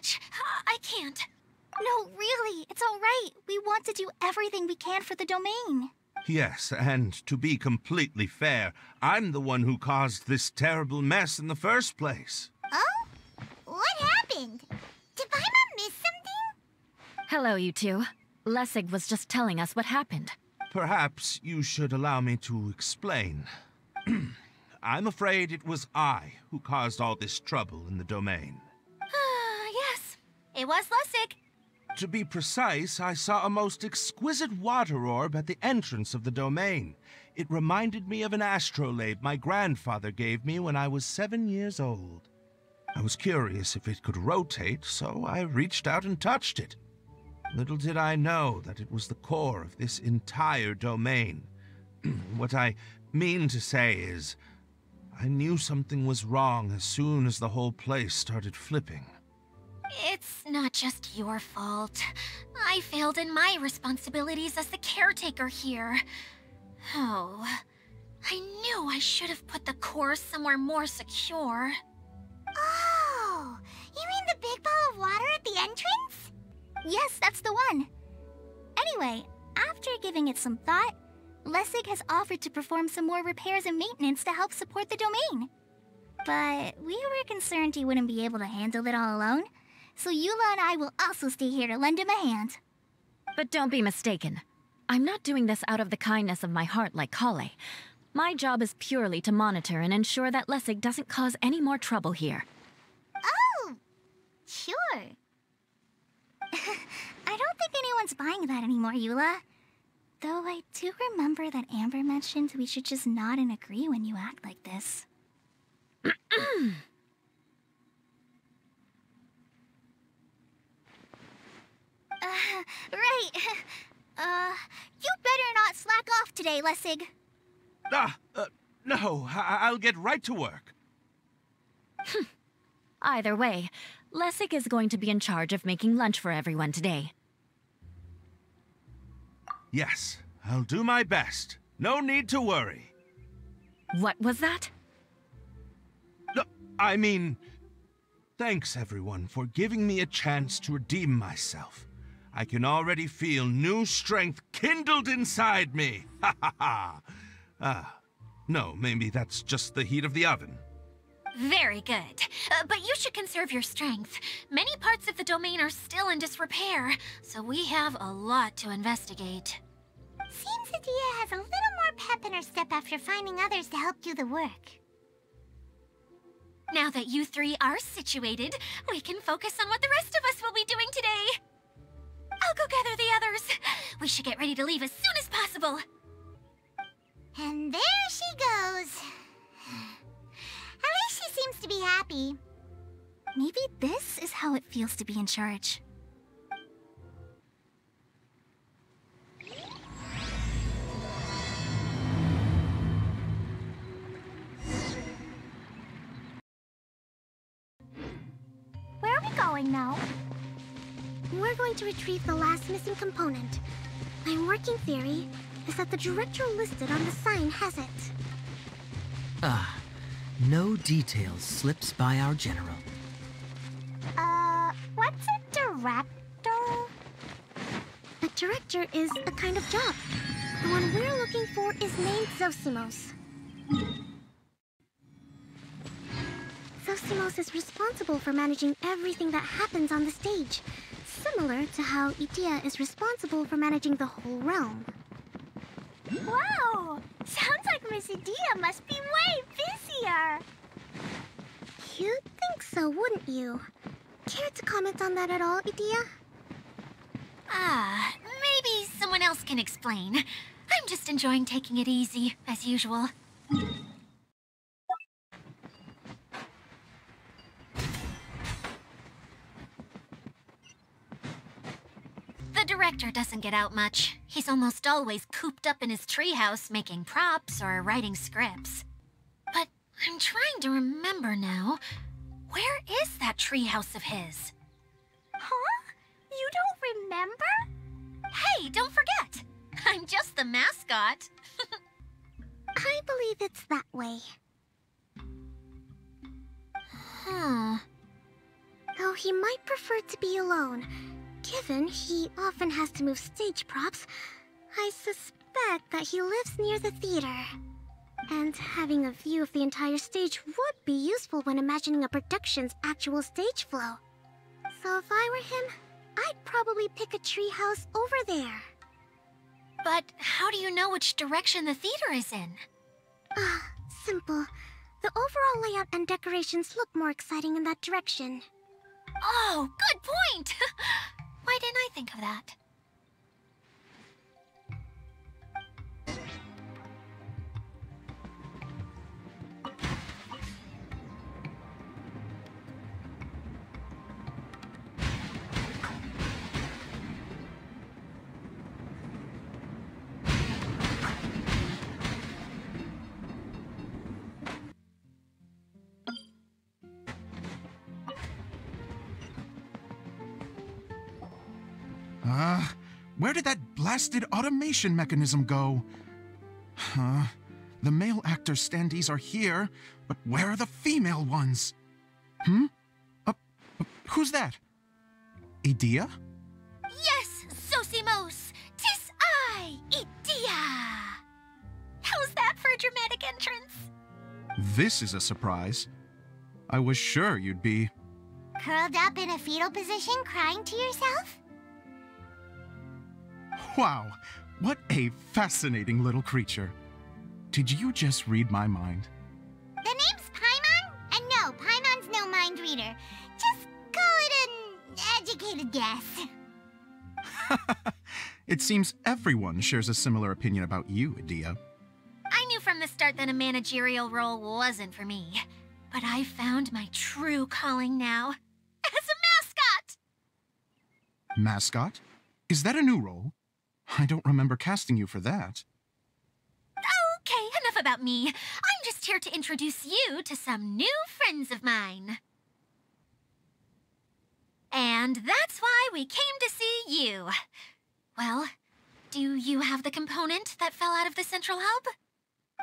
much. I can't. No, really, it's all right. We want to do everything we can for the domain. Yes, and to be completely fair, I'm the one who caused this terrible mess in the first place. Oh? What happened? Did Paimon miss something? Hello, you two. Lessig was just telling us what happened. Perhaps you should allow me to explain. I'm afraid it was I who caused all this trouble in the domain. Yes, it was Lessig. To be precise, I saw a most exquisite water orb at the entrance of the domain. It reminded me of an astrolabe my grandfather gave me when I was 7 years old. I was curious if it could rotate, so I reached out and touched it. Little did I know that it was the core of this entire domain. What I mean to say is, I knew something was wrong as soon as the whole place started flipping. It's not just your fault. I failed in my responsibilities as the caretaker here. Oh, I knew I should have put the core somewhere more secure. Oh, you mean the big ball of water at the entrance? Yes, that's the one. Anyway, after giving it some thought, Lessig has offered to perform some more repairs and maintenance to help support the domain. But we were concerned he wouldn't be able to handle it all alone, so Eula and I will also stay here to lend him a hand. But don't be mistaken. I'm not doing this out of the kindness of my heart like Kale. My job is purely to monitor and ensure that Lessig doesn't cause any more trouble here. Oh, sure. I don't think anyone's buying that anymore, Eula. Though I do remember that Amber mentioned we should just nod and agree when you act like this. Right. You better not slack off today, Lessig. No, I'll get right to work. Either way, Lessig is going to be in charge of making lunch for everyone today. Yes, I'll do my best. No need to worry. What was that? No, I mean, thanks everyone for giving me a chance to redeem myself. I can already feel new strength kindled inside me. Ha ha ha. No, maybe that's just the heat of the oven. Very good. But you should conserve your strength. Many parts of the domain are still in disrepair, so we have a lot to investigate. Seems Adia has a little more pep in her step after finding others to help do the work. Now that you three are situated, we can focus on what the rest of us will be doing today. I'll go gather the others. We should get ready to leave as soon as possible. And there she goes. At least she seems to be happy. Maybe this is how it feels to be in charge. Where are we going now? We're going to retrieve the last missing component. My working theory is that the director listed on the sign has it. No details slips by our general. What's a director? A director is a kind of job. The one we're looking for is named Zosimos. Zosimos is responsible for managing everything that happens on the stage, similar to how Idia is responsible for managing the whole realm. Wow! Sounds like Miss Idia must be way busier! You'd think so, wouldn't you? Care to comment on that at all, Idia? Maybe someone else can explain. I'm just enjoying taking it easy, as usual. The director doesn't get out much. He's almost always cooped up in his treehouse making props or writing scripts. But I'm trying to remember now. Where is that treehouse of his? Huh? You don't remember? Hey, don't forget! I'm just the mascot. I believe it's that way. Huh. though he might prefer to be alone. Given he often has to move stage props, I suspect that he lives near the theater. And having a view of the entire stage would be useful when imagining a production's actual stage flow. So if I were him, I'd probably pick a treehouse over there. But how do you know which direction the theater is in? Simple. The overall layout and decorations look more exciting in that direction. Oh, good point! Why didn't I think of that? Where did that blasted automation mechanism go? The male actor standees are here, but where are the female ones? Who's that? Idea? Yes, Sosimos! 'Tis I, Idea! How's that for a dramatic entrance? This is a surprise. I was sure you'd be... Curled up in a fetal position, crying to yourself? Wow, what a fascinating little creature. Did you just read my mind? The name's Paimon? And no, Paimon's no mind reader. Just call it an educated guess. It seems everyone shares a similar opinion about you, Idea. I knew from the start that a managerial role wasn't for me. But I found my true calling now. As a mascot! Mascot? Is that a new role? I don't remember casting you for that. Okay, enough about me. I'm just here to introduce you to some new friends of mine. And that's why we came to see you. Well, do you have the component that fell out of the central hub?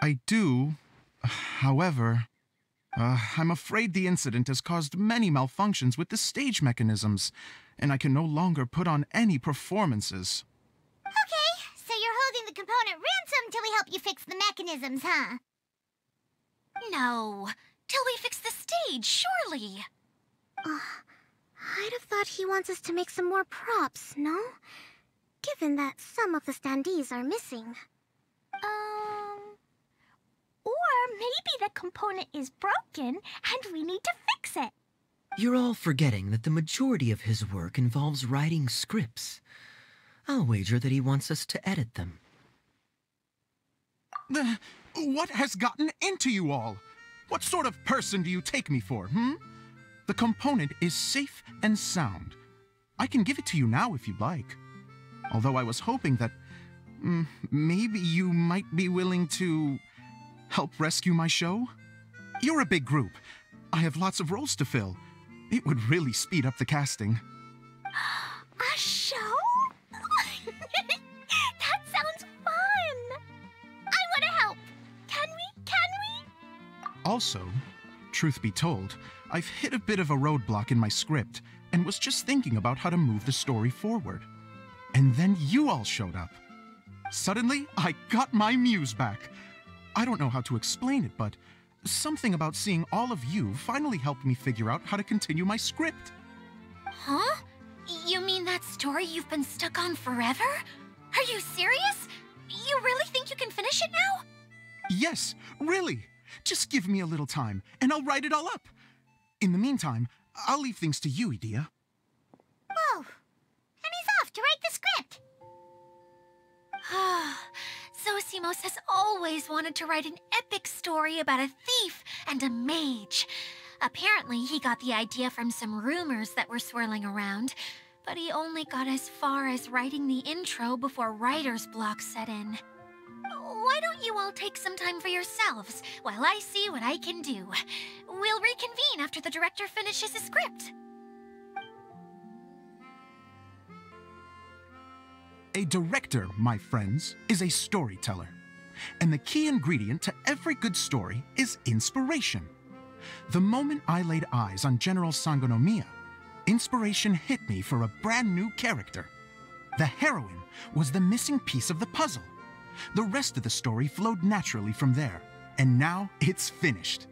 I do. However, I'm afraid the incident has caused many malfunctions with the stage mechanisms, and I can no longer put on any performances. Okay, so you're holding the component ransom till we help you fix the mechanisms, huh? No, till we fix the stage, surely. I'd have thought he wants us to make some more props, no? Given that some of the standees are missing. Or maybe the component is broken and we need to fix it. You're all forgetting that the majority of his work involves writing scripts. I'll wager that he wants us to edit them. What has gotten into you all? What sort of person do you take me for, The component is safe and sound. I can give it to you now if you'd like. Although I was hoping that maybe you might be willing to help rescue my show? You're a big group. I have lots of roles to fill. It would really speed up the casting. A show? That sounds fun! I want to help! Can we? Also, truth be told, I've hit a bit of a roadblock in my script and was just thinking about how to move the story forward. And then you all showed up. Suddenly, I got my muse back. I don't know how to explain it, but something about seeing all of you finally helped me figure out how to continue my script. Huh? You mean that story you've been stuck on forever? Are you serious? You really think you can finish it now? Yes, really. Just give me a little time, and I'll write it all up. In the meantime, I'll leave things to you, Idea. Whoa! And he's off to write the script! Zosimos has always wanted to write an epic story about a thief and a mage. Apparently, he got the idea from some rumors that were swirling around, but he only got as far as writing the intro before writer's block set in. Why don't you all take some time for yourselves while I see what I can do? We'll reconvene after the director finishes his script. A director, my friends, is a storyteller. And the key ingredient to every good story is inspiration. The moment I laid eyes on General Sangonomiya, inspiration hit me for a brand new character. The heroine was the missing piece of the puzzle. The rest of the story flowed naturally from there, and now it's finished.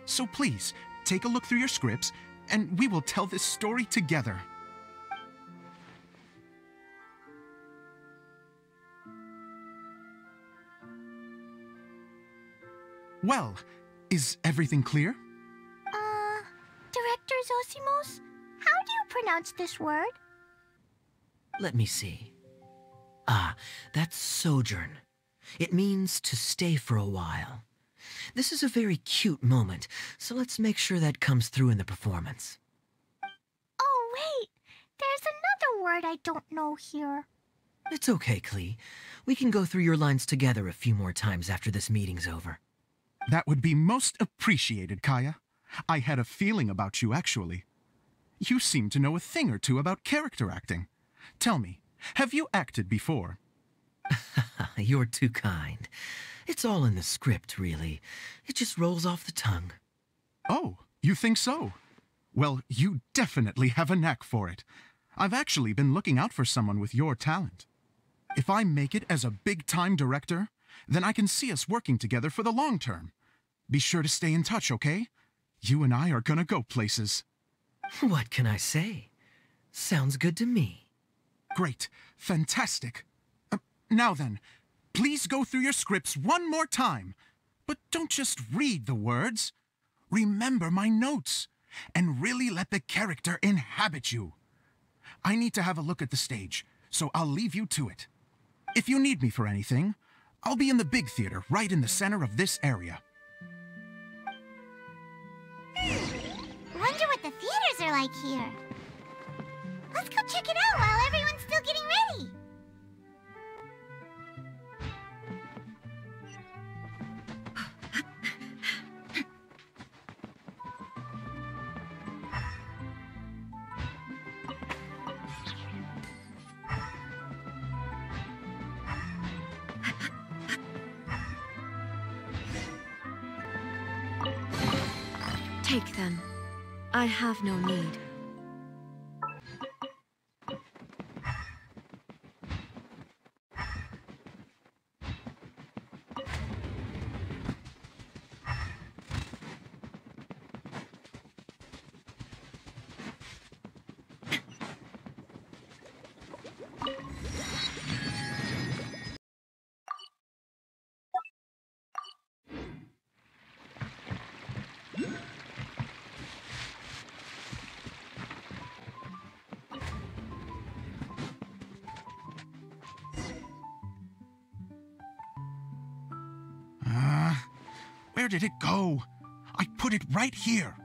So please, take a look through your scripts, and we will tell this story together. Well, is everything clear? Director Zosimos, how do you pronounce this word? Let me see. Ah, that's sojourn. It means to stay for a while. This is a very cute moment, so let's make sure that comes through in the performance. Oh, wait. There's another word I don't know here. It's okay, Klee. We can go through your lines together a few more times after this meeting's over. That would be most appreciated, Kaya. I had a feeling about you, actually. You seem to know a thing or two about character acting. Tell me, have you acted before? You're too kind. It's all in the script, really. It just rolls off the tongue. Oh, you think so? Well, you definitely have a knack for it. I've actually been looking out for someone with your talent. If I make it as a big-time director, then I can see us working together for the long term. Be sure to stay in touch, okay? You and I are gonna go places. What can I say? Sounds good to me. Great. Fantastic. Now then, please go through your scripts one more time. But don't just read the words. Remember my notes, and really let the character inhabit you. I need to have a look at the stage, so I'll leave you to it. If you need me for anything, I'll be in the big theater right in the center of this area. Wonder what the theaters are like here. Let's go check it out while everyone's still getting ready. Take them. I have no need. Where did it go? I put it right here.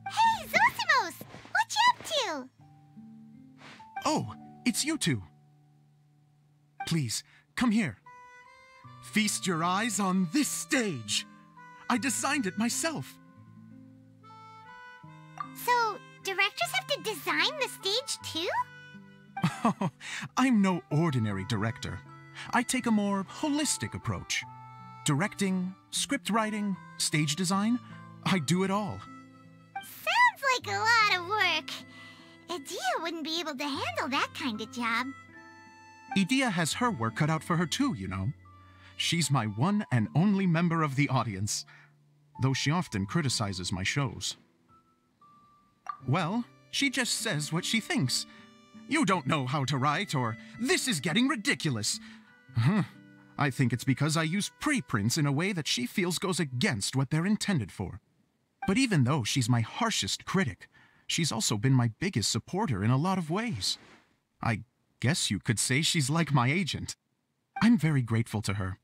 Hey, Zosimos! What you up to? Oh, it's you two. Please, come here. Feast your eyes on this stage. I designed it myself. So, directors have to design the stage too? Oh, I'm no ordinary director. I take a more holistic approach. Directing, script writing, stage design, I do it all. Sounds like a lot of work. Edea wouldn't be able to handle that kind of job. Edea has her work cut out for her too, you know. She's my one and only member of the audience, though she often criticizes my shows. Well, she just says what she thinks. You don't know how to write, or this is getting ridiculous. I think it's because I use preprints in a way that she feels goes against what they're intended for. But even though she's my harshest critic, she's also been my biggest supporter in a lot of ways. I guess you could say she's like my agent. I'm very grateful to her.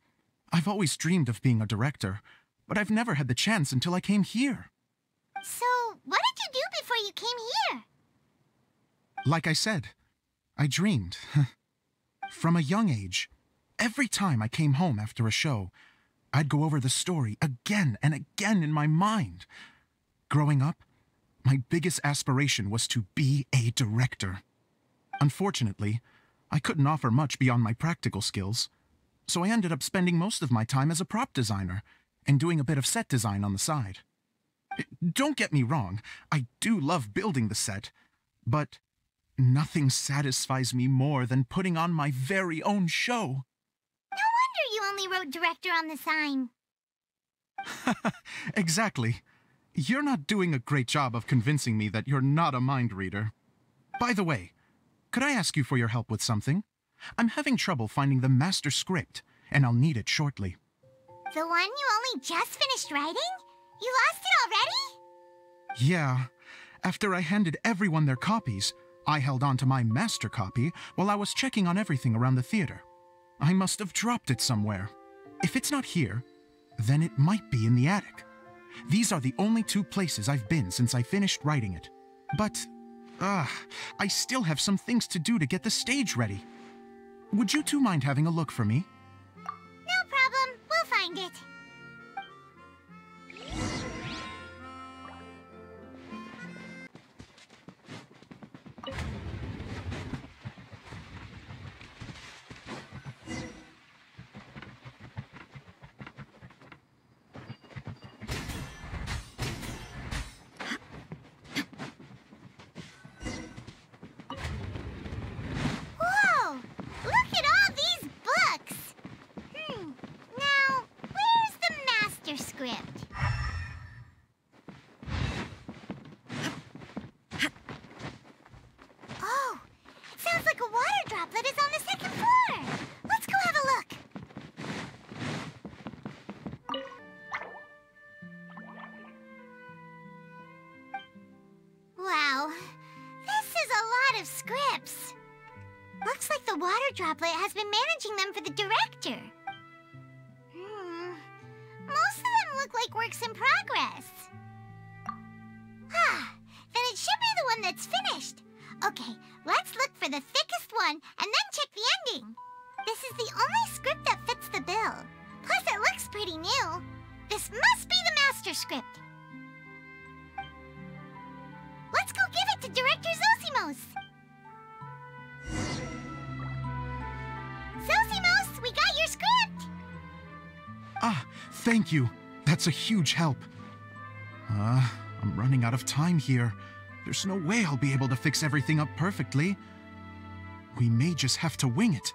I've always dreamed of being a director, but I've never had the chance until I came here. So, what did you do before you came here? Like I said, I dreamed. From a young age, every time I came home after a show, I'd go over the story again and again in my mind. Growing up, my biggest aspiration was to be a director. Unfortunately, I couldn't offer much beyond my practical skills, so I ended up spending most of my time as a prop designer and doing a bit of set design on the side. Don't get me wrong, I do love building the set, but nothing satisfies me more than putting on my very own show. No wonder you only wrote director on the sign. Exactly. You're not doing a great job of convincing me that you're not a mind reader. By the way, could I ask you for your help with something? I'm having trouble finding the master script, and I'll need it shortly. The one you only just finished writing? You lost it already? Yeah. After I handed everyone their copies, I held on to my master copy while I was checking on everything around the theater. I must have dropped it somewhere. If it's not here, then it might be in the attic. These are the only two places I've been since I finished writing it. But, I still have some things to do to get the stage ready. Would you two mind having a look for me? No problem. We'll find it. Looks like the water droplet has been managing them for the director. Most of them look like works in progress. Then it should be the one that's finished. Okay, let's look for the thickest one and then check the ending. This is the only script that fits the bill. Plus it looks pretty new. This must be the master script. Let's go give it to Director Zosimos. Zosimos, we got your script! Thank you. That's a huge help. I'm running out of time here. There's no way I'll be able to fix everything up perfectly. We may just have to wing it.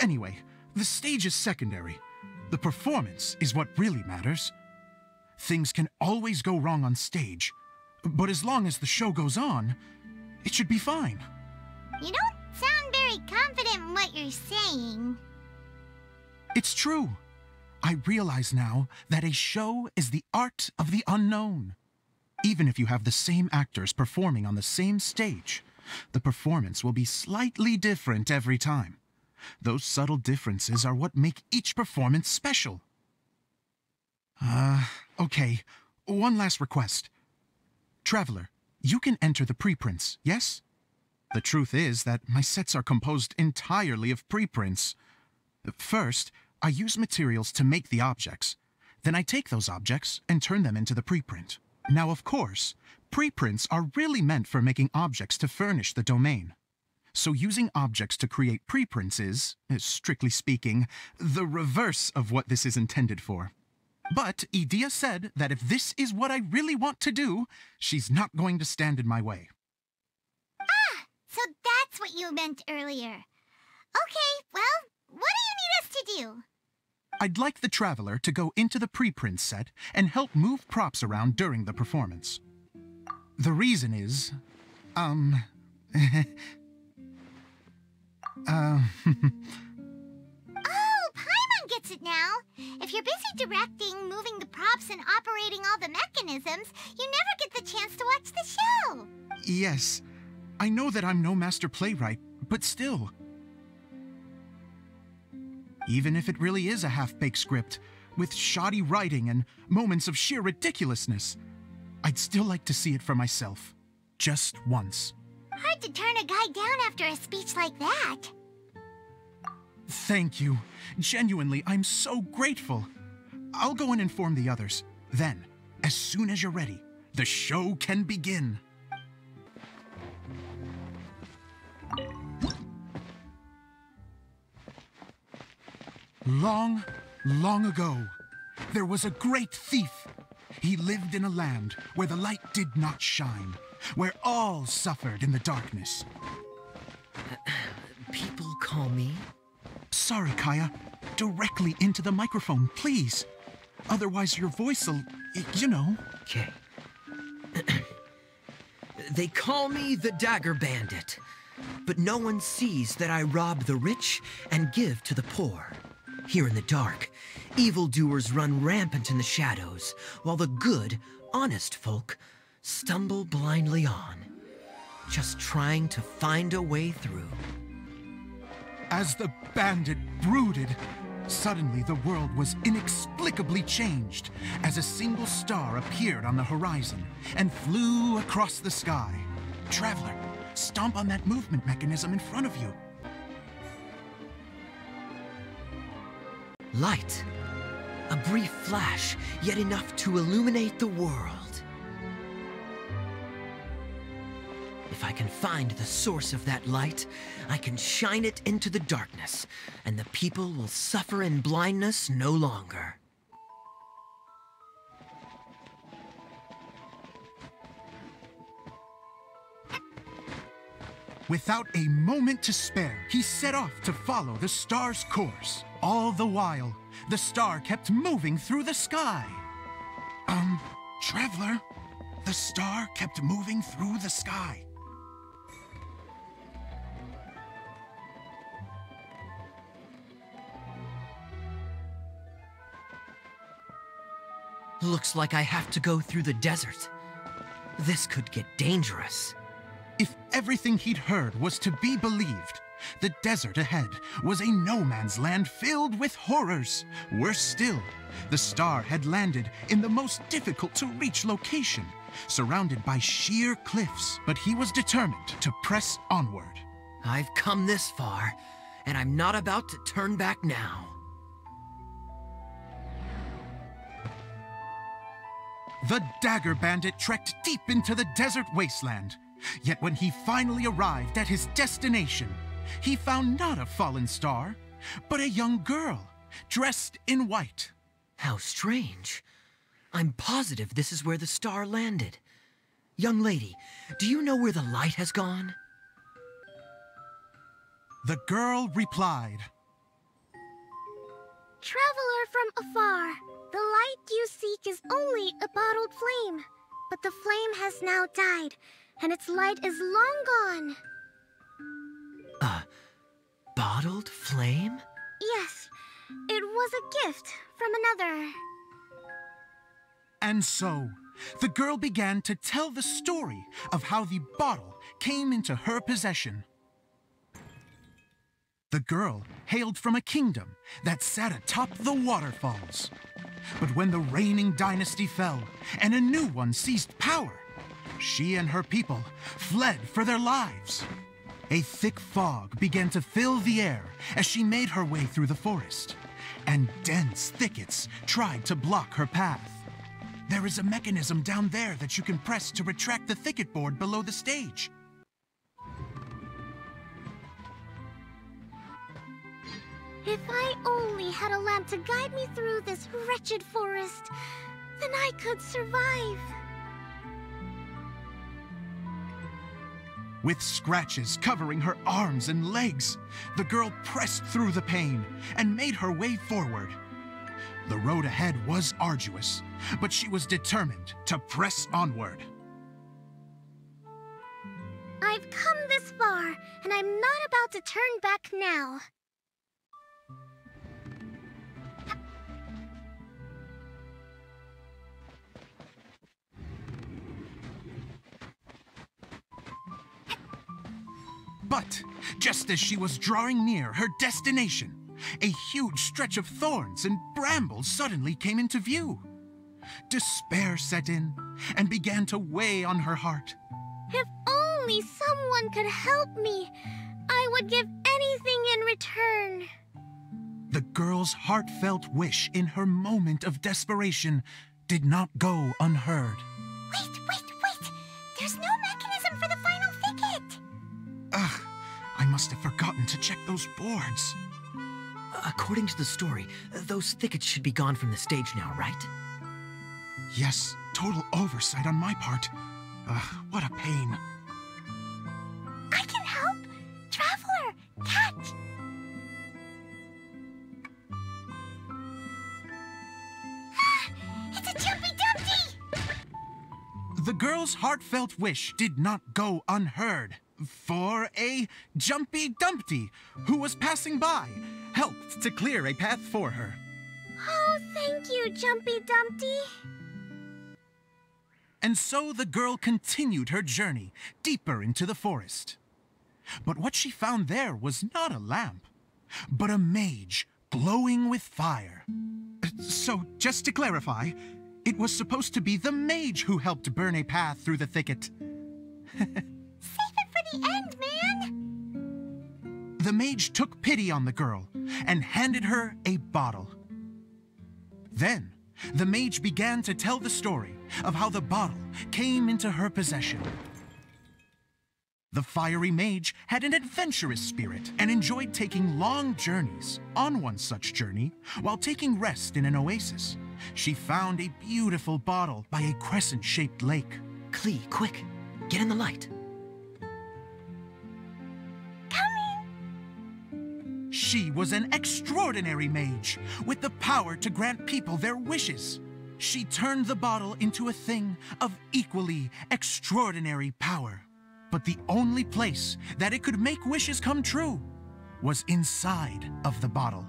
Anyway, the stage is secondary. The performance is what really matters. Things can always go wrong on stage, but as long as the show goes on, it should be fine. You don't sound very confident in what you're saying. It's true. I realize now that a show is the art of the unknown. Even if you have the same actors performing on the same stage, the performance will be slightly different every time. Those subtle differences are what make each performance special. Okay. One last request. Traveler, you can enter the preprints, yes? The truth is that my sets are composed entirely of preprints. First, I use materials to make the objects. Then I take those objects and turn them into the preprint. Now, of course, preprints are really meant for making objects to furnish the domain. So using objects to create preprints is, strictly speaking, the reverse of what this is intended for. But Edea said that if this is what I really want to do, she's not going to stand in my way. So that's what you meant earlier. Okay, well, what do you need us to do? I'd like the Traveler to go into the preprint set and help move props around during the performance. The reason is, Oh, Paimon gets it now. If you're busy directing, moving the props, and operating all the mechanisms, you never get the chance to watch the show. Yes. I know that I'm no master playwright, but still. Even if it really is a half-baked script, with shoddy writing and moments of sheer ridiculousness, I'd still like to see it for myself. Just once. Hard to turn a guy down after a speech like that. Thank you. Genuinely, I'm so grateful. I'll go and inform the others. Then, as soon as you're ready, the show can begin. Long, long ago, there was a great thief. he lived in a land where the light did not shine, where all suffered in the darkness. People call me? Sorry, Kaya. Directly into the microphone, please. Otherwise your voice'll, you know. Okay. They call me the Dagger Bandit, but no one sees that I rob the rich and give to the poor. Here in the dark, evildoers run rampant in the shadows, while the good, honest folk stumble blindly on, just trying to find a way through. As the bandit brooded, suddenly the world was inexplicably changed as a single star appeared on the horizon and flew across the sky. Traveler, stomp on that movement mechanism in front of you. Light. A brief flash, yet enough to illuminate the world. If I can find the source of that light, I can shine it into the darkness, and the people will suffer in blindness no longer. Without a moment to spare, he set off to follow the star's course. All the while, the star kept moving through the sky. Traveler, the star kept moving through the sky. Looks like I have to go through the desert. This could get dangerous. If everything he'd heard was to be believed, the desert ahead was a no-man's land filled with horrors. Worse still, the star had landed in the most difficult-to-reach location, surrounded by sheer cliffs, but he was determined to press onward. I've come this far, and I'm not about to turn back now. The Dagger Bandit trekked deep into the desert wasteland. Yet when he finally arrived at his destination, he found not a fallen star, but a young girl, dressed in white. How strange. I'm positive this is where the star landed. Young lady, do you know where the light has gone? The girl replied, Traveler from afar, the light you seek is only a bottled flame. But the flame has now died, and its light is long gone. Bottled flame? Yes, it was a gift from another. And so, the girl began to tell the story of how the bottle came into her possession. The girl hailed from a kingdom that sat atop the waterfalls. But when the reigning dynasty fell and a new one seized power, she and her people fled for their lives. A thick fog began to fill the air as she made her way through the forest, and dense thickets tried to block her path. There is a mechanism down there that you can press to retract the thicket board below the stage. If I only had a lamp to guide me through this wretched forest, then I could survive. With scratches covering her arms and legs, the girl pressed through the pain and made her way forward. The road ahead was arduous, but she was determined to press onward. I've come this far, and I'm not about to turn back now. But just as she was drawing near her destination, a huge stretch of thorns and brambles suddenly came into view. Despair set in and began to weigh on her heart. If only someone could help me, I would give anything in return. The girl's heartfelt wish in her moment of desperation did not go unheard. Wait! There's no mechanism for the final thicket! Ugh, I must have forgotten to check those boards. According to the story, those thickets should be gone from the stage now, right? Yes, total oversight on my part. What a pain. I can help! Traveler, catch! It's a Jumpy Dumpty! The girl's heartfelt wish did not go unheard. For a Jumpy Dumpty, who was passing by, helped to clear a path for her. Oh, thank you, Jumpy Dumpty. And so the girl continued her journey deeper into the forest. But what she found there was not a lamp, but a mage glowing with fire. So, just to clarify, it was supposed to be the mage who helped burn a path through the thicket. Save it for the end, man! The mage took pity on the girl and handed her a bottle. Then, the mage began to tell the story of how the bottle came into her possession. The fiery mage had an adventurous spirit and enjoyed taking long journeys. On one such journey, while taking rest in an oasis, she found a beautiful bottle by a crescent-shaped lake. Klee, quick, get in the light. She was an extraordinary mage, with the power to grant people their wishes. She turned the bottle into a thing of equally extraordinary power. But the only place that it could make wishes come true was inside of the bottle.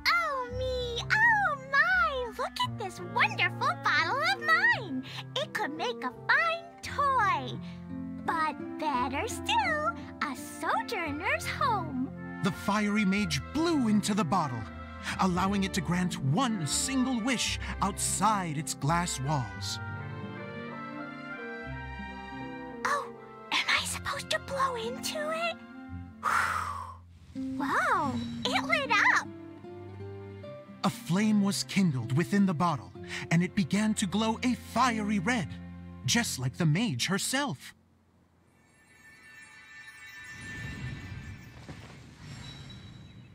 Oh me, oh my! Look at this wonderful bottle of mine! It could make a fine toy! But better still, a sojourner's home! The fiery mage blew into the bottle, allowing it to grant one single wish outside its glass walls. Oh, am I supposed to blow into it? Whoa, it lit up! A flame was kindled within the bottle, and it began to glow a fiery red, just like the mage herself.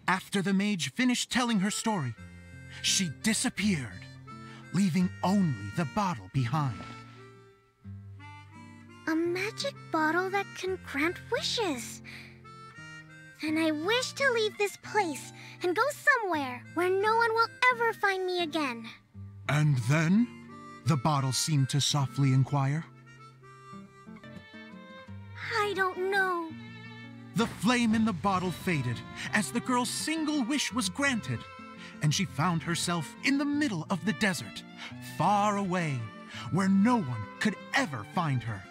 After the mage finished telling her story, she disappeared, leaving only the bottle behind. A magic bottle that can grant wishes. And I wish to leave this place and go somewhere where no one will ever find me again. And then? The bottle seemed to softly inquire. I don't know. The flame in the bottle faded as the girl's single wish was granted, and she found herself in the middle of the desert, far away, where no one could ever find her.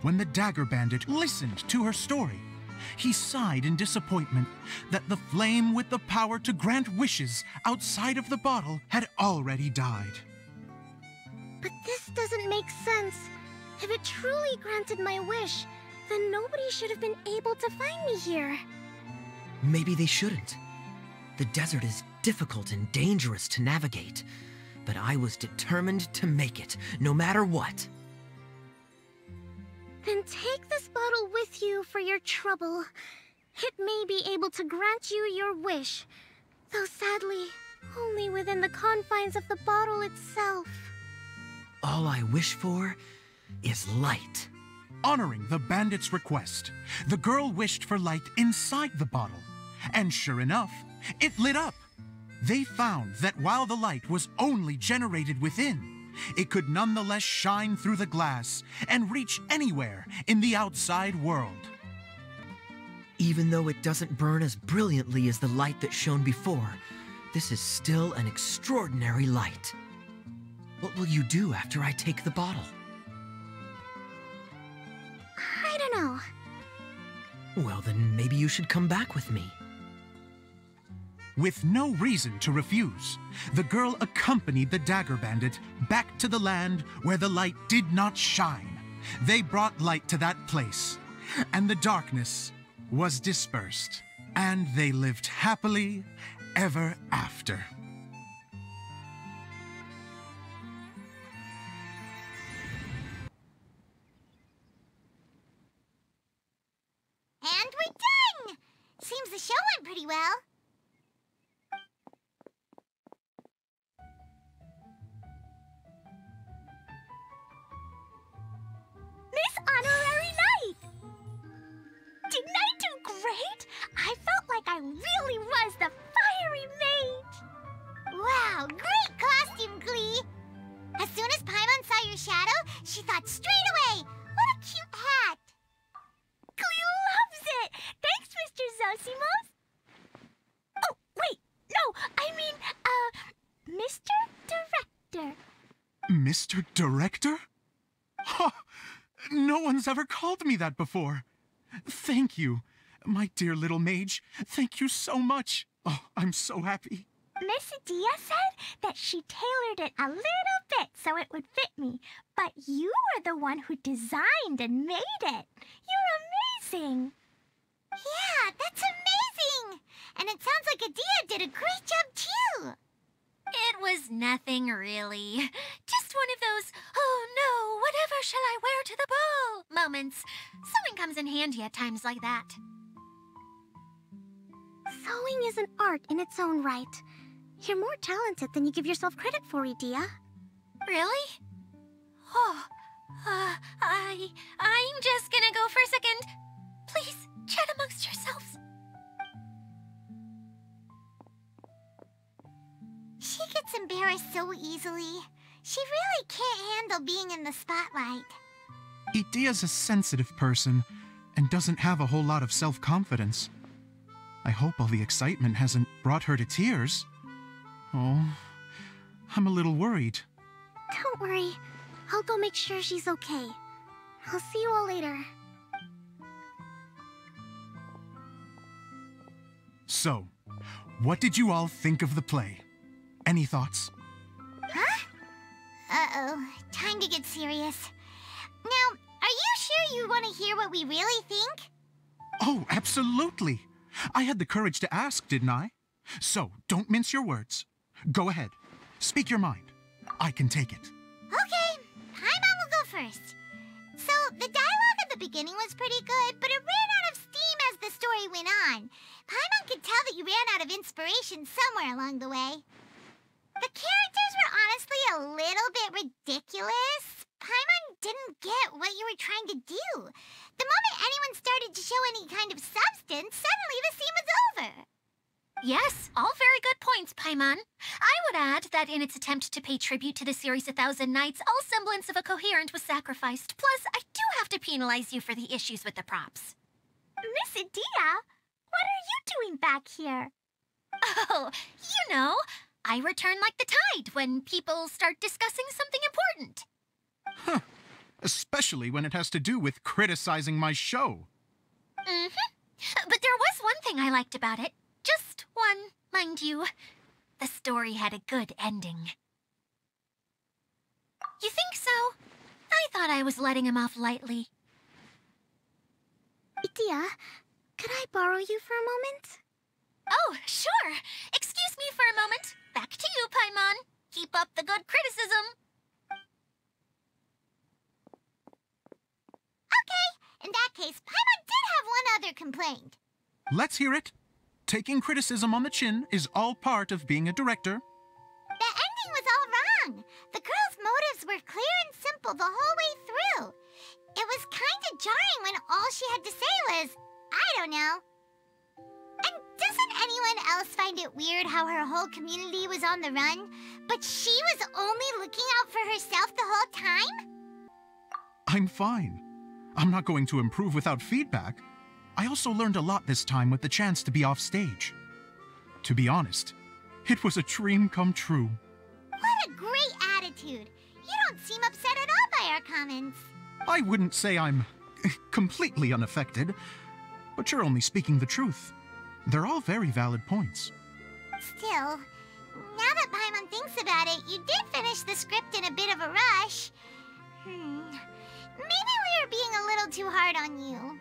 When the dagger bandit listened to her story, he sighed in disappointment that the flame with the power to grant wishes outside of the bottle had already died. But this doesn't make sense. If it truly granted my wish, then nobody should have been able to find me here. Maybe they shouldn't. The desert is difficult and dangerous to navigate, but I was determined to make it, no matter what. Then take this bottle with you for your trouble. It may be able to grant you your wish, though sadly, only within the confines of the bottle itself. All I wish for is light. Honoring the bandit's request, the girl wished for light inside the bottle, and sure enough, it lit up. They found that while the light was only generated within, it could nonetheless shine through the glass and reach anywhere in the outside world. Even though it doesn't burn as brilliantly as the light that shone before, this is still an extraordinary light. What will you do after I take the bottle? I don't know. Well, then maybe you should come back with me. With no reason to refuse, the girl accompanied the dagger bandit back to the land where the light did not shine. They brought light to that place, and the darkness was dispersed, and they lived happily ever after. And we're done! Seems the show went pretty well. Miss Honorary Knight! Didn't I do great? I felt like I really was the fiery mage. Wow, great costume, Klee! As soon as Paimon saw your shadow, she thought straight away, what a cute hat! Klee loves it! Thanks, Mr. Zosimos! Oh, wait, no, I mean, Mr. Director. Mr. Director? Ha! No one's ever called me that before. Thank you, my dear little mage. Thank you so much. Oh, I'm so happy. Miss Adia said that she tailored it a little bit so it would fit me, but you were the one who designed and made it. You're amazing. Yeah, that's amazing! And it sounds like Adia did a great job too. It was nothing really. Just one of those, oh no, whatever shall I wear to the ball moments. Sewing comes in handy at times like that. Sewing is an art in its own right. You're more talented than you give yourself credit for, Adia. Really? Oh, I'm just gonna go for a second. Please, chat amongst yourselves. She gets embarrassed so easily. She really can't handle being in the spotlight. Adia's a sensitive person and doesn't have a whole lot of self-confidence. I hope all the excitement hasn't brought her to tears. Oh, I'm a little worried. Don't worry. I'll go make sure she's okay. I'll see you all later. So, what did you all think of the play? Any thoughts? Huh? Uh-oh. Time to get serious. Now, are you sure you want to hear what we really think? Oh, absolutely. I had the courage to ask, didn't I? So, don't mince your words. Go ahead. Speak your mind. I can take it. Okay, Paimon will go first. So, the dialogue at the beginning was pretty good, but it ran out of steam as the story went on. Paimon could tell that you ran out of inspiration somewhere along the way. The characters were honestly a little bit ridiculous. Paimon didn't get what you were trying to do. The moment anyone started to show any kind of substance, suddenly the scene was over. Yes, all very good points, Paimon. I would add that in its attempt to pay tribute to the series 1,000 Nights, all semblance of a coherent was sacrificed. Plus, I do have to penalize you for the issues with the props. Miss Adia, what are you doing back here? Oh, you know, I return like the tide when people start discussing something important. Huh. Especially when it has to do with criticizing my show. Mm-hmm. But there was one thing I liked about it. Just one, mind you. The story had a good ending. You think so? I thought I was letting him off lightly. Adia, could I borrow you for a moment? Oh, sure. Excuse me for a moment. Back to you, Paimon. Keep up the good criticism. Okay, in that case, Paimon did have one other complaint. Let's hear it. Taking criticism on the chin is all part of being a director. The ending was all wrong. The girl's motives were clear and simple the whole way through. It was kind of jarring when all she had to say was, I don't know. And doesn't anyone else find it weird how her whole community was on the run, but she was only looking out for herself the whole time? I'm fine. I'm not going to improve without feedback. I also learned a lot this time with the chance to be off stage. To be honest, it was a dream come true. What a great attitude. You don't seem upset at all by our comments. I wouldn't say I'm completely unaffected, but you're only speaking the truth. They're all very valid points. Still, now that Paimon thinks about it, you did finish the script in a bit of a rush. Maybe we were being a little too hard on you.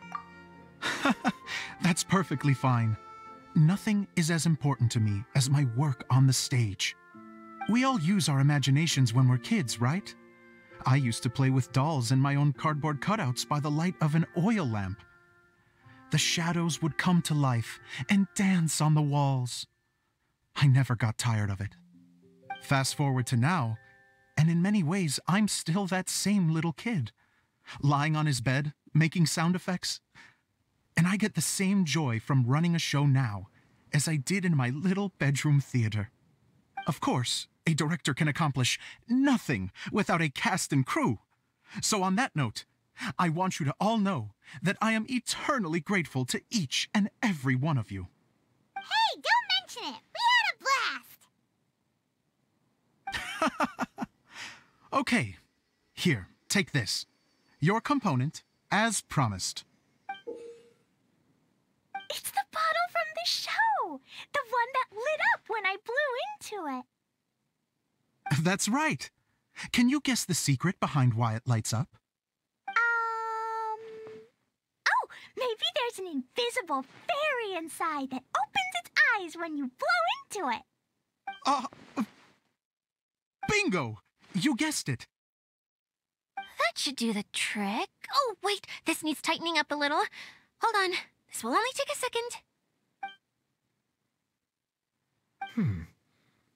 That's perfectly fine. Nothing is as important to me as my work on the stage. We all use our imaginations when we're kids, right? I used to play with dolls and my own cardboard cutouts by the light of an oil lamp. the shadows would come to life and dance on the walls. I never got tired of it. Fast forward to now, and in many ways, I'm still that same little kid, lying on his bed, making sound effects. And I get the same joy from running a show now as I did in my little bedroom theater. Of course, a director can accomplish nothing without a cast and crew. So on that note, I want you to all know that I am eternally grateful to each and every one of you. Hey, don't mention it! We had a blast! Okay, here, take this. Your component, as promised. It's the bottle from the show! The one that lit up when I blew into it. That's right. Can you guess the secret behind why it lights up? Oh, maybe there's an invisible fairy inside that opens its eyes when you blow into it. Bingo! You guessed it. That should do the trick. Oh, wait, this needs tightening up a little. Hold on, this will only take a second.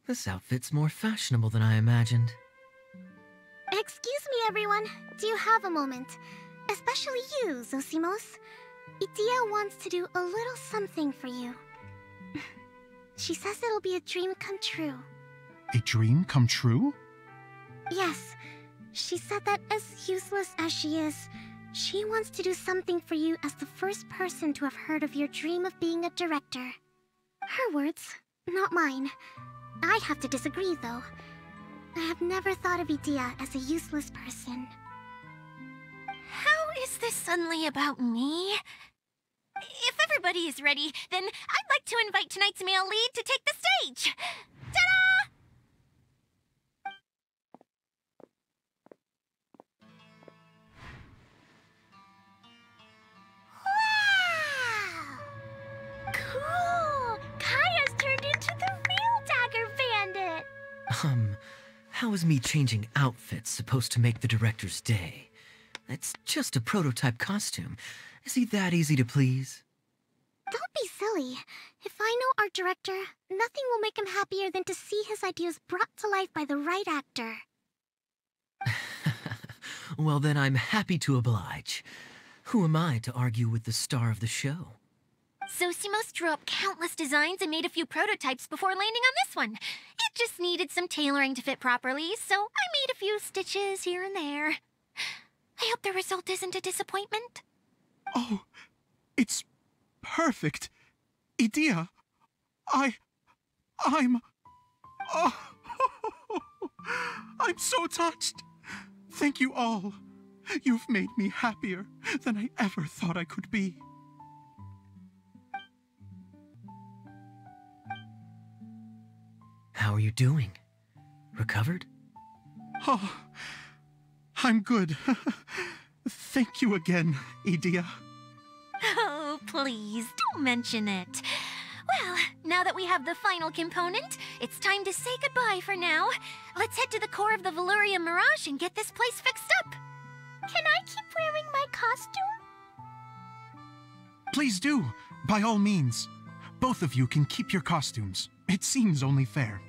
This outfit's more fashionable than I imagined. Excuse me, everyone. Do you have a moment? Especially you, Zosimos. Idia wants to do a little something for you. She says it'll be a dream come true. A dream come true? Yes. She said that as useless as she is, she wants to do something for you as the first person to have heard of your dream of being a director. Her words, not mine. I have to disagree, though. I have never thought of Idia as a useless person. How is this suddenly about me? If everybody is ready, then I'd like to invite tonight's male lead to take the stage. Ta-da! Wow! Cool! Kaya's turned into the real Dagger Bandit! How is me changing outfits supposed to make the director's day? It's just a prototype costume. Is he that easy to please? Don't be silly. If I know our director, nothing will make him happier than to see his ideas brought to life by the right actor. Well, then I'm happy to oblige. Who am I to argue with the star of the show? Zosimos drew up countless designs and made a few prototypes before landing on this one. It just needed some tailoring to fit properly, so I made a few stitches here and there. I hope the result isn't a disappointment. Oh, it's perfect. Idia, I'm... Oh, I'm so touched. Thank you all. You've made me happier than I ever thought I could be. How are you doing? Recovered? Oh, I'm good. Thank you again, Idia. Oh, please, don't mention it. Well, now that we have the final component, it's time to say goodbye for now. Let's head to the core of the Veluria Mirage and get this place fixed up. Can I keep wearing my costume? Please do, by all means. Both of you can keep your costumes. It seems only fair.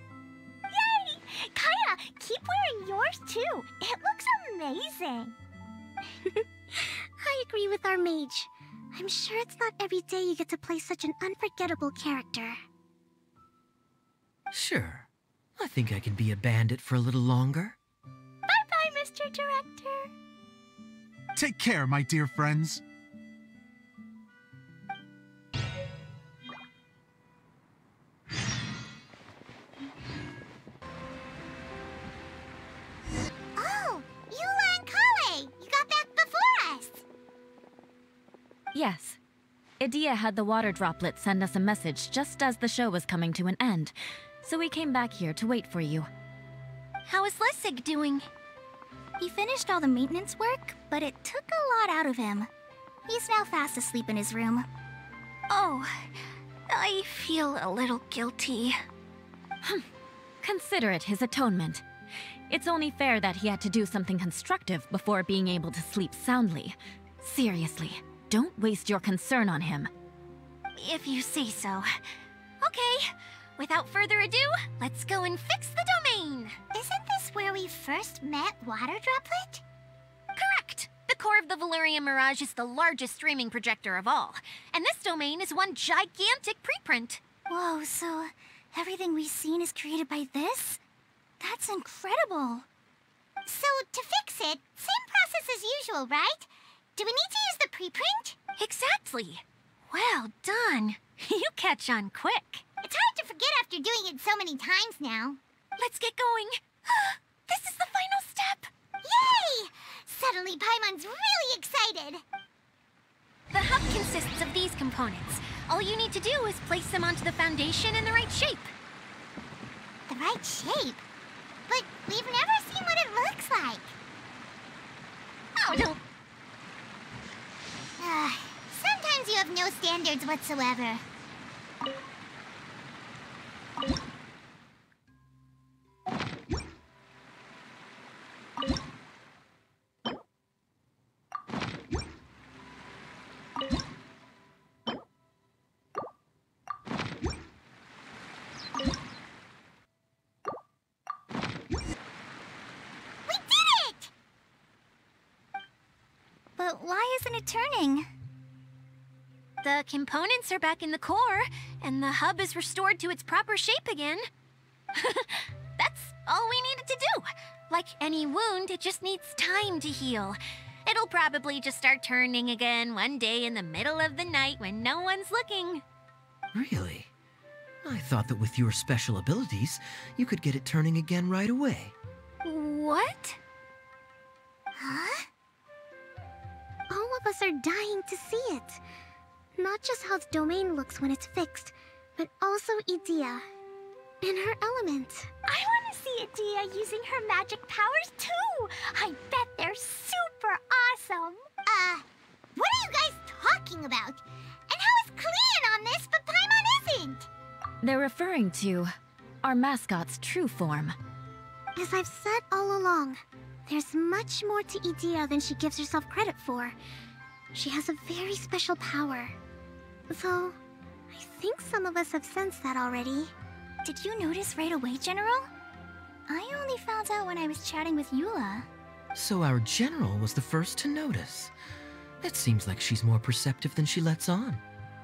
Yay! Kaya, keep wearing yours too. It looks amazing. I agree with our mage. I'm sure it's not every day you get to play such an unforgettable character. Sure. I think I can be a bandit for a little longer. Bye-bye, Mr. Director. Take care, my dear friends. Oh, Eula and Kale! You got back before us! Yes. Idia had the water droplet send us a message just as the show was coming to an end, so we came back here to wait for you. How is Lessig doing? He finished all the maintenance work, but it took a lot out of him. He's now fast asleep in his room. Oh, I feel a little guilty. Consider it his atonement. It's only fair that he had to do something constructive before being able to sleep soundly. Seriously, Don't waste your concern on him. If you say so. Okay, without further ado, let's go and fix the domain. Isn't this where we first met Water Droplet? Correct. The core of the Valerian Mirage is the largest streaming projector of all, and this domain is one gigantic preprint. Whoa, so everything we've seen is created by this? That's incredible. So, to fix it, same process as usual, right? Do we need to use the preprint? Exactly. Well done. You catch on quick. It's hard to forget after doing it so many times now. Let's get going. This is the final step. Yay! Suddenly Paimon's really excited. The hub consists of these components. All you need to do is place them onto the foundation in the right shape. The right shape? But we've never seen what it looks like. Oh, don't... Sometimes you have no standards whatsoever. But why isn't it turning? The components are back in the core, and the hub is restored to its proper shape again. That's all we needed to do. Like any wound, it just needs time to heal. It'll probably just start turning again one day in the middle of the night when no one's looking. Really? I thought that with your special abilities, you could get it turning again right away. What? Huh? All of us are dying to see it. Not just how the domain looks when it's fixed, but also Edea. In her element. I want to see Edea using her magic powers too! I bet they're super awesome! What are you guys talking about? And how is Kleon on this, but Paimon isn't? They're referring to our mascot's true form. As I've said all along, there's much more to Edea than she gives herself credit for. She has a very special power. Though, I think some of us have sensed that already. Did you notice right away, General? I only found out when I was chatting with Eula. So our general was the first to notice. It seems like she's more perceptive than she lets on.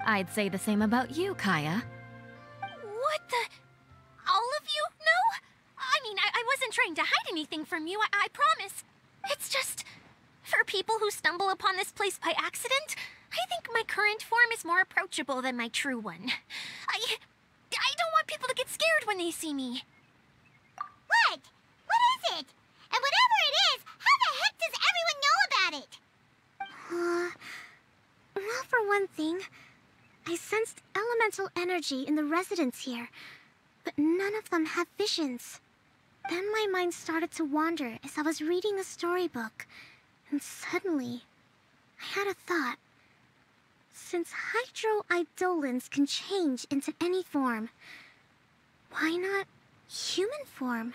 I'd say the same about you, Kaya. What the... All of you? No? I mean, I wasn't trying to hide anything from you, I promise. It's just... For people who stumble upon this place by accident, I think my current form is more approachable than my true one. I don't want people to get scared when they see me. What? What is it? And whatever it is, how the heck does everyone know about it? Well, for one thing, I sensed elemental energy in the residents here, but none of them have visions. Then my mind started to wander as I was reading a storybook, and suddenly, I had a thought. Since hydro-eidolons can change into any form, why not human form?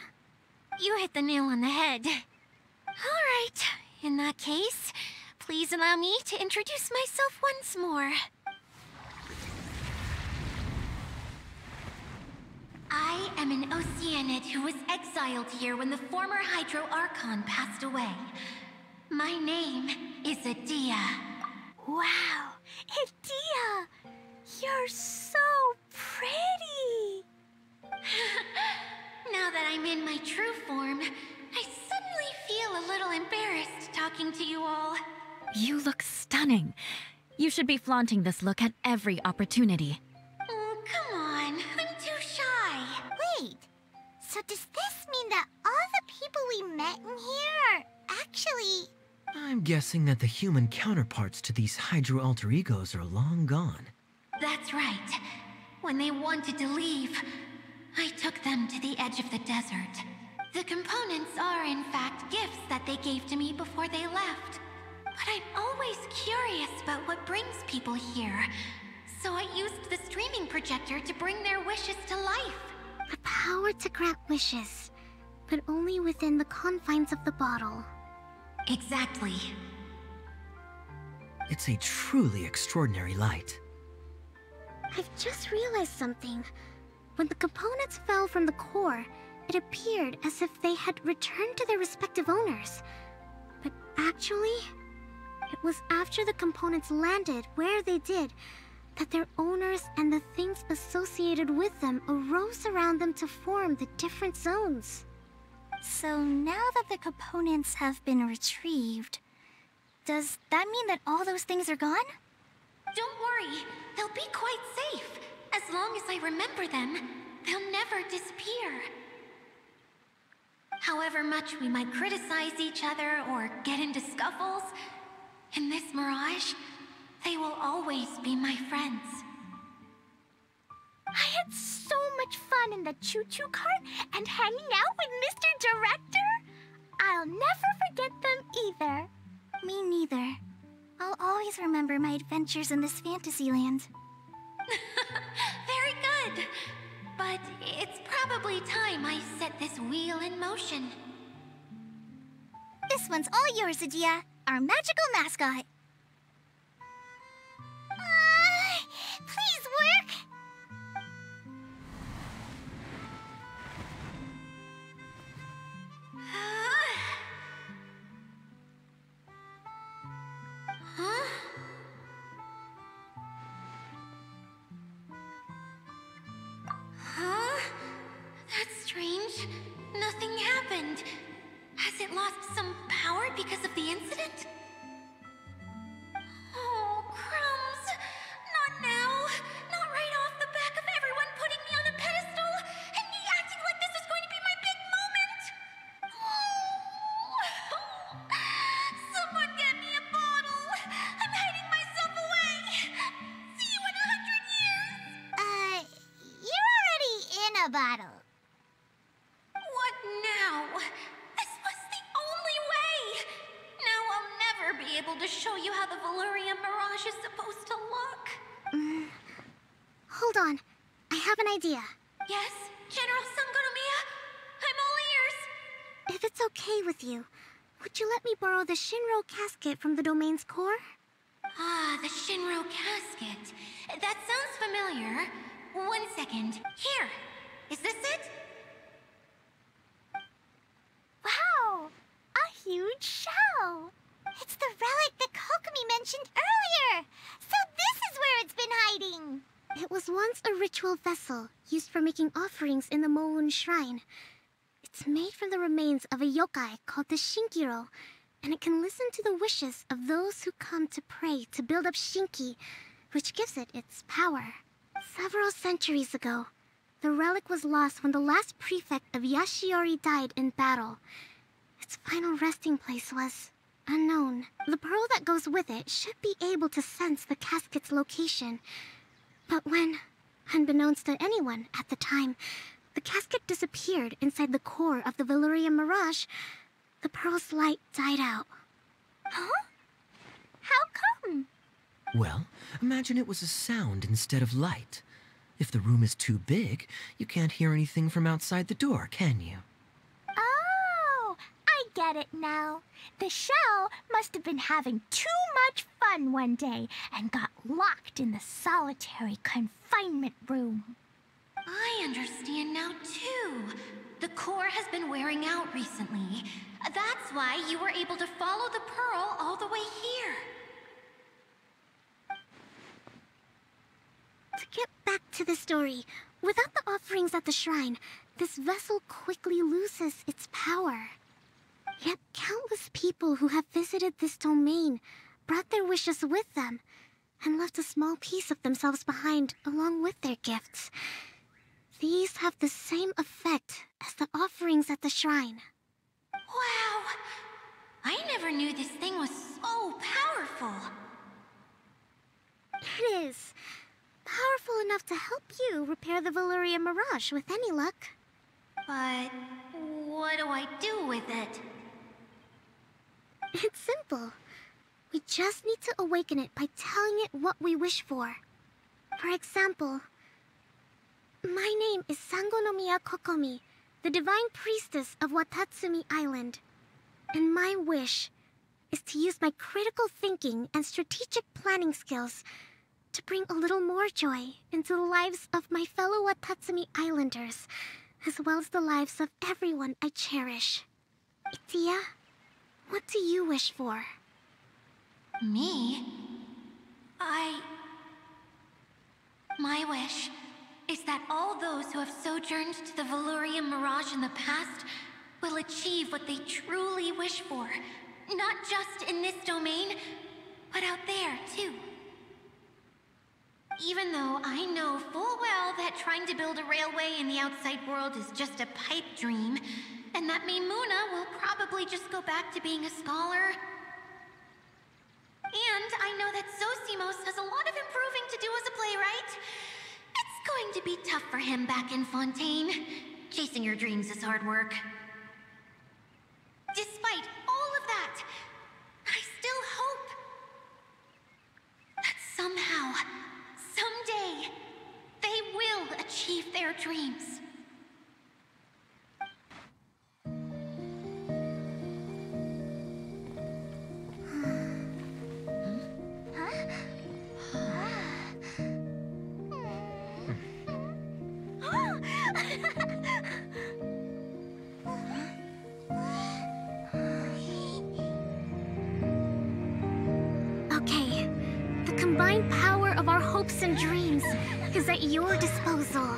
You hit the nail on the head. All right, in that case, please allow me to introduce myself once more. I am an Oceanid who was exiled here when the former Hydro Archon passed away. My name is Edea. Wow, Edea! You're so pretty! Now that I'm in my true form, I suddenly feel a little embarrassed talking to you all. You look stunning. You should be flaunting this look at every opportunity. Oh, come on. I'm too shy. Wait, so does this mean that all the people we met in here are actually... I'm guessing that the human counterparts to these Hydro alter egos are long gone. That's right. When they wanted to leave, I took them to the edge of the desert. The components are, in fact, gifts that they gave to me before they left. But I'm always curious about what brings people here. So I used the streaming projector to bring their wishes to life. The power to grant wishes, but only within the confines of the bottle. Exactly. It's a truly extraordinary light. I've just realized something. When the components fell from the core, it appeared as if they had returned to their respective owners. But actually, it was after the components landed where they did that their owners and the things associated with them arose around them to form the different zones. So now that the components have been retrieved, does that mean that all those things are gone? Don't worry, they'll be quite safe. As long as I remember them, they'll never disappear. However much we might criticize each other or get into scuffles, in this mirage, they will always be my friends. I had so much fun in the choo-choo cart and hanging out with Mr. Director. I'll never forget them either. Me neither. I'll always remember my adventures in this fantasy land. Very good. But it's probably time I set this wheel in motion. This one's all yours, Adia, our magical mascot. Please work! Huh? Huh? That's strange. Nothing happened. Has it lost some power because of the incident? Oh, crumbs. Not now. Not right off the back of everyone putting me on a pedestal and me acting like this is going to be my big moment. Oh. Someone get me a bottle. I'm hiding myself away. See you in 100 years. You're already in a bottle. What now? This was the only way. Now I'll never be able to show you how the Valurian Mirage is supposed to look. Hold on. I have an idea. Yes, General Sangonomiya? I'm all ears. If it's okay with you, would you let me borrow the Shinro casket from the domain's core? Ah, the Shinro casket. That sounds familiar. 1 second. Here. Is this it? Wow! A huge shell! It's the relic that Kokomi mentioned earlier! So this is where it's been hiding! It was once a ritual vessel used for making offerings in the Moon Shrine. It's made from the remains of a yokai called the Shinkiro, and it can listen to the wishes of those who come to pray to build up Shinki, which gives it its power. Several centuries ago, the relic was lost when the last prefect of Yashiori died in battle. Its final resting place was unknown. The pearl that goes with it should be able to sense the casket's location. But when, unbeknownst to anyone at the time, the casket disappeared inside the core of the Valurian Mirage, the pearl's light died out. Huh? How come? Well, imagine it was a sound instead of light. If the room is too big, you can't hear anything from outside the door, can you? Oh, I get it now. The shell must have been having too much fun one day and got locked in the solitary confinement room. I understand now, too. The core has been wearing out recently. That's why you were able to follow the pearl all the way here. To get back to the story, without the offerings at the shrine, this vessel quickly loses its power. Yet countless people who have visited this domain brought their wishes with them and left a small piece of themselves behind along with their gifts. These have the same effect as the offerings at the shrine. Wow! I never knew this thing was so powerful. It is. Powerful enough to help you repair the Valurian Mirage with any luck. But what do I do with it? It's simple. We just need to awaken it by telling it what we wish for. For example, my name is Sangonomiya Kokomi, the divine priestess of Watatsumi Island. And my wish is to use my critical thinking and strategic planning skills to bring a little more joy into the lives of my fellow Watatsumi Islanders, as well as the lives of everyone I cherish. Itia, what do you wish for? Me? My wish is that all those who have sojourned to the Valurian Mirage in the past will achieve what they truly wish for. Not just in this domain, but out there, too. Even though I know full well that trying to build a railway in the outside world is just a pipe dream, and that Mimuna will probably just go back to being a scholar. And I know that Zosimos has a lot of improving to do as a playwright. It's going to be tough for him back in Fontaine. Chasing your dreams is hard work. Despite all of that, I still hope that somehow, someday, they will achieve their dreams. Okay, the combined power of our hopes and dreams is at your disposal.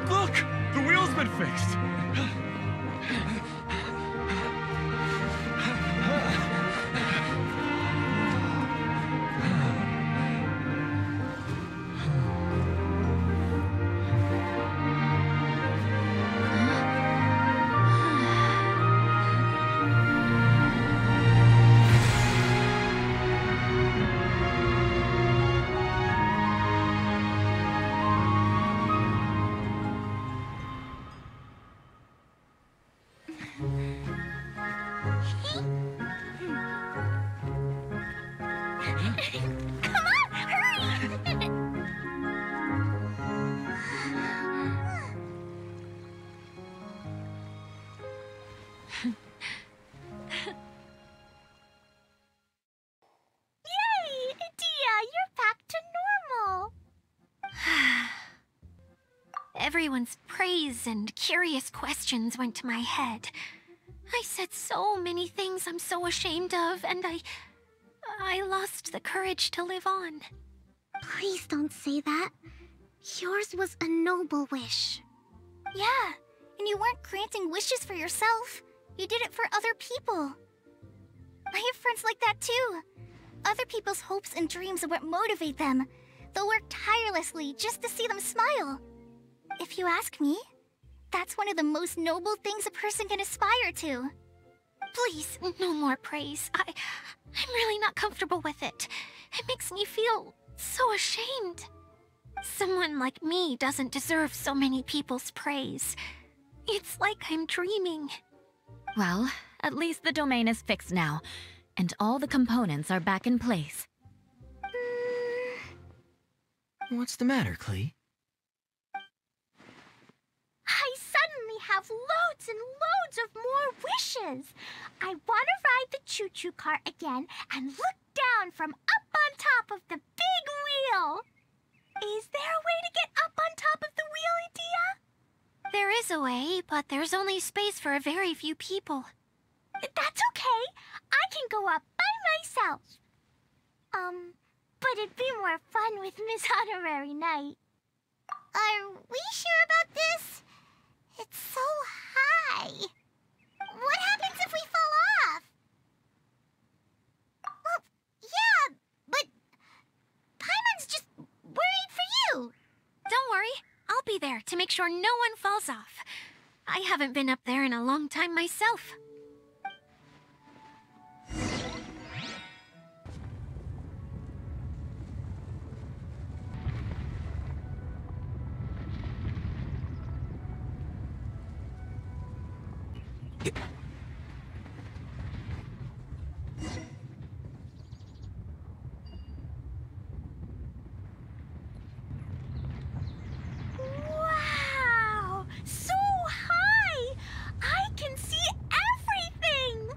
Look! The wheel's been fixed! Come on, hurry! Yay! Itia, you're back to normal! Everyone's praise and curious questions went to my head. I said so many things I'm so ashamed of, and I lost the courage to live on. Please don't say that. Yours was a noble wish. Yeah, and you weren't granting wishes for yourself. You did it for other people. I have friends like that too. Other people's hopes and dreams are what motivate them. They'll work tirelessly just to see them smile. If you ask me, that's one of the most noble things a person can aspire to. Please, no more praise. I'm really not comfortable with it. It makes me feel so ashamed. Someone like me doesn't deserve so many people's praise. It's like I'm dreaming. Well, at least the domain is fixed now, and all the components are back in place. What's the matter, Klee? I suddenly have loads and loads of more wishes. I want to ride the choo-choo cart again and look down from up on top of the big wheel. Is there a way to get up on top of the wheel, Itia? There is a way, but there's only space for a very few people. That's okay. I can go up by myself. But it'd be more fun with Miss Honorary Knight. Are we sure about this? It's so high. What happens if we fall off? there to make sure no one falls off. I haven't been up there in a long time myself. Wow! So high! I can see everything!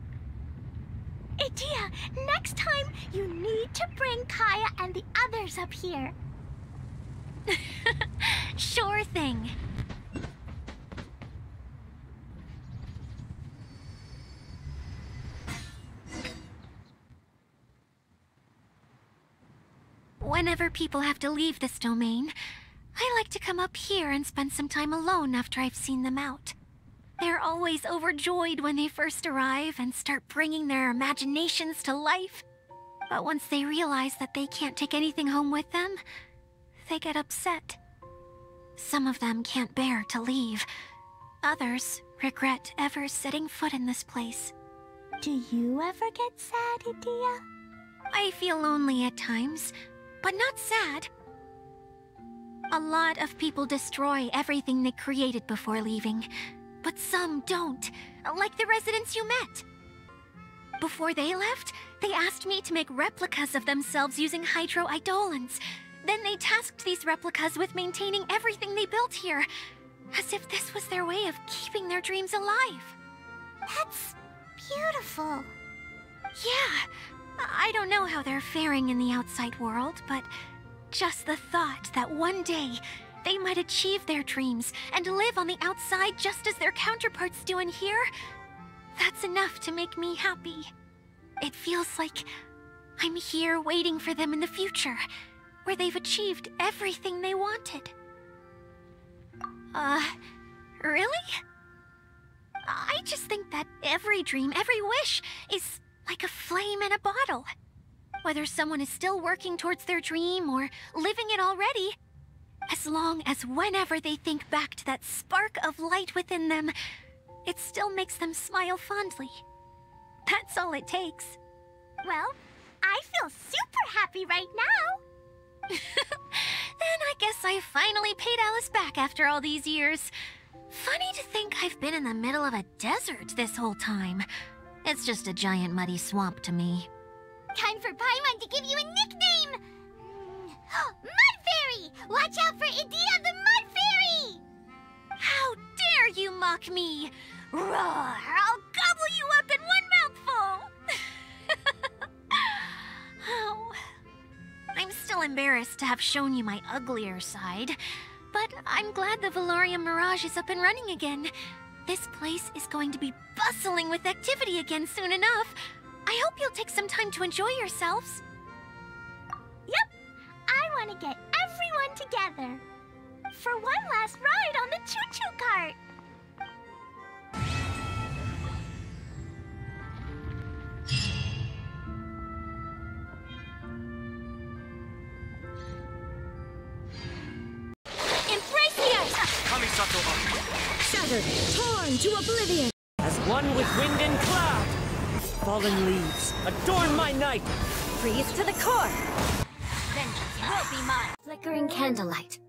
Idea, next time you need to bring Kaya and the others up here. Sure thing. Whenever people have to leave this domain, I like to come up here and spend some time alone after I've seen them out. They're always overjoyed when they first arrive and start bringing their imaginations to life. But once they realize that they can't take anything home with them, they get upset. Some of them can't bear to leave. Others regret ever setting foot in this place. Do you ever get sad, Idea? I feel lonely at times, but not sad. A lot of people destroy everything they created before leaving, but some don't, like the residents you met. Before they left, they asked me to make replicas of themselves using hydro-eidolons. Then they tasked these replicas with maintaining everything they built here, as if this was their way of keeping their dreams alive. That's beautiful. Yeah, I don't know how they're faring in the outside world, but just the thought that one day they might achieve their dreams and live on the outside just as their counterparts do in here, that's enough to make me happy. It feels like I'm here waiting for them in the future, where they've achieved everything they wanted. Really? I just think that every dream, every wish is like a flame in a bottle. Whether someone is still working towards their dream or living it already, as long as whenever they think back to that spark of light within them, it still makes them smile fondly. That's all it takes. Well, I feel super happy right now. Then I guess I finally paid Alice back after all these years. Funny to think I've been in the middle of a desert this whole time. It's just a giant muddy swamp to me. Time for Paimon to give you a nickname! Mud Fairy! Watch out for Idea the Mud Fairy! How dare you mock me! Roar! I'll gobble you up in one mouthful! Oh, I'm still embarrassed to have shown you my uglier side, but I'm glad the Valorium Mirage is up and running again. This place is going to be bustling with activity again soon enough. I hope you'll take some time to enjoy yourselves. Yep, I want to get everyone together for one last ride on the choo-choo cart. Embrace the ice! Shattered, torn to oblivion! As one with wind and cloud! Fallen leaves, adorn my night! Freeze to the core! Vengeance will be mine. Flickering candlelight.